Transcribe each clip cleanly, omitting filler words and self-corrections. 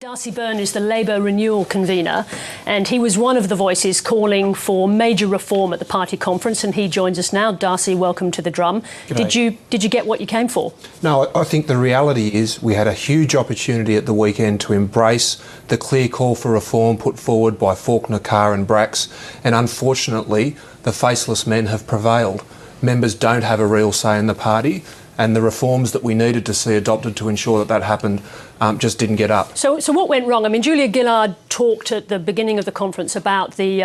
Darcy Byrne is the Labour Renewal convener, and he was one of the voices calling for major reform at the party conference, and he joins us now. Darcy, welcome to the drum. G'day. Did you get what you came for? No, I think the reality is we had a huge opportunity at the weekend to embrace the clear call for reform put forward by Faulkner, Carr and Bracks, and unfortunately the faceless men have prevailed. Members don't have a real say in the party, and the reforms that we needed to see adopted to ensure that that happened just didn't get up. So what went wrong? I mean, Julia Gillard talked at the beginning of the conference about the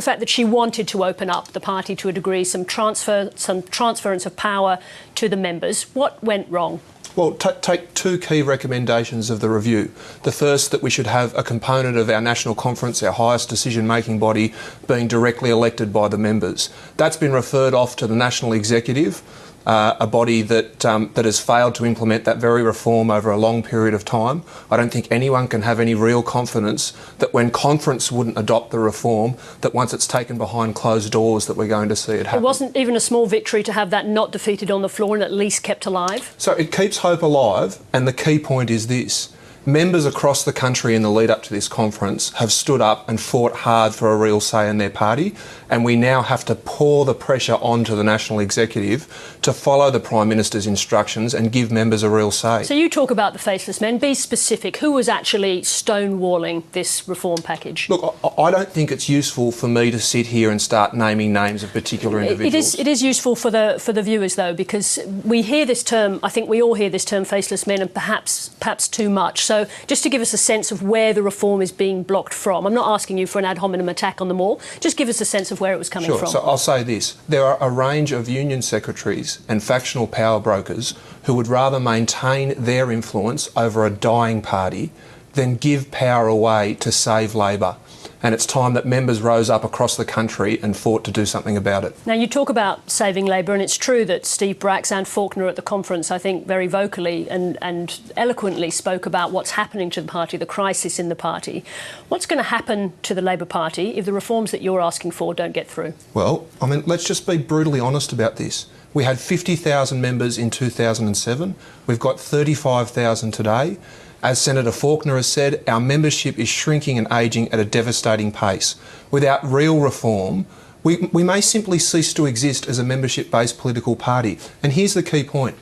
fact that she wanted to open up the party to a degree, some transference of power to the members. What went wrong? Well, take two key recommendations of the review. The first, that we should have a component of our national conference, our highest decision-making body, being directly elected by the members. That's been referred off to the National Executive, a body that has failed to implement that very reform over a long period of time. I don't think anyone can have any real confidence that when conference wouldn't adopt the reform, that once it's taken behind closed doors that we're going to see it happen. It wasn't even a small victory to have that not defeated on the floor and at least kept alive? So it keeps hope alive, and the key point is this. Members across the country in the lead up to this conference have stood up and fought hard for a real say in their party, and we now have to pour the pressure onto the National Executive to follow the Prime Minister's instructions and give members a real say. So you talk about the faceless men. Be specific. Who was actually stonewalling this reform package? Look, I don't think it's useful for me to sit here and start naming names of particular individuals. It is useful for the viewers, though, because we hear this term, I think we all hear this term, faceless men, and perhaps too much. So just to give us a sense of where the reform is being blocked from. I'm not asking you for an ad hominem attack on them all. Just give us a sense of where it was coming from. Sure. So I'll say this. There are a range of union secretaries and factional power brokers who would rather maintain their influence over a dying party than give power away to save Labor. And it's time that members rose up across the country and fought to do something about it. Now, you talk about saving Labor, and it's true that Steve Bracks and Faulkner at the conference, I think, very vocally and eloquently spoke about what's happening to the party, the crisis in the party. What's going to happen to the Labor Party if the reforms that you're asking for don't get through? Well, I mean, let's just be brutally honest about this. We had 50,000 members in 2007. We've got 35,000 today. As Senator Faulkner has said, our membership is shrinking and ageing at a devastating pace. Without real reform, we may simply cease to exist as a membership-based political party. And here's the key point.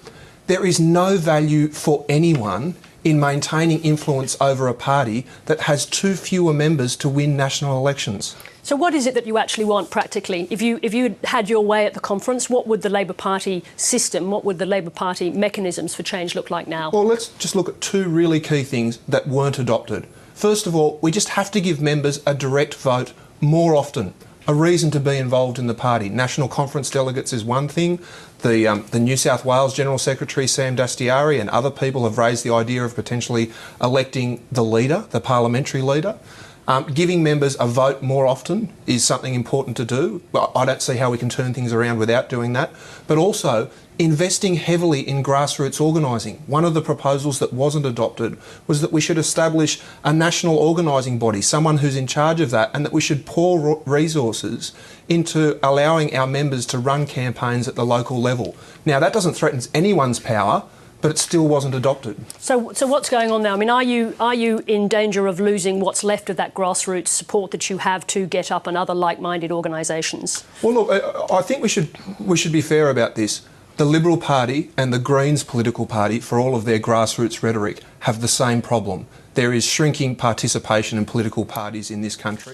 There is no value for anyone in maintaining influence over a party that has too fewer members to win national elections. So what is it that you actually want practically? If you had your way at the conference, what would the Labor Party system, what would the Labor Party mechanisms for change look like now? Well, let's just look at two really key things that weren't adopted. First of all, we just have to give members a direct vote more often, a reason to be involved in the party. National conference delegates is one thing. The New South Wales General Secretary, Sam Dastyari, and other people have raised the idea of potentially electing the leader, the parliamentary leader. Giving members a vote more often is something important to do. Well, I don't see how we can turn things around without doing that. But also investing heavily in grassroots organising. One of the proposals that wasn't adopted was that we should establish a national organising body, someone who's in charge of that, and that we should pour resources into allowing our members to run campaigns at the local level. Now, that doesn't threaten anyone's power, but it still wasn't adopted. So what's going on now? I mean, are you in danger of losing what's left of that grassroots support that you have to Get Up and other like-minded organisations? Well, look, I think we should be fair about this. The Liberal Party and the Greens political party, for all of their grassroots rhetoric, have the same problem. There is shrinking participation in political parties in this country.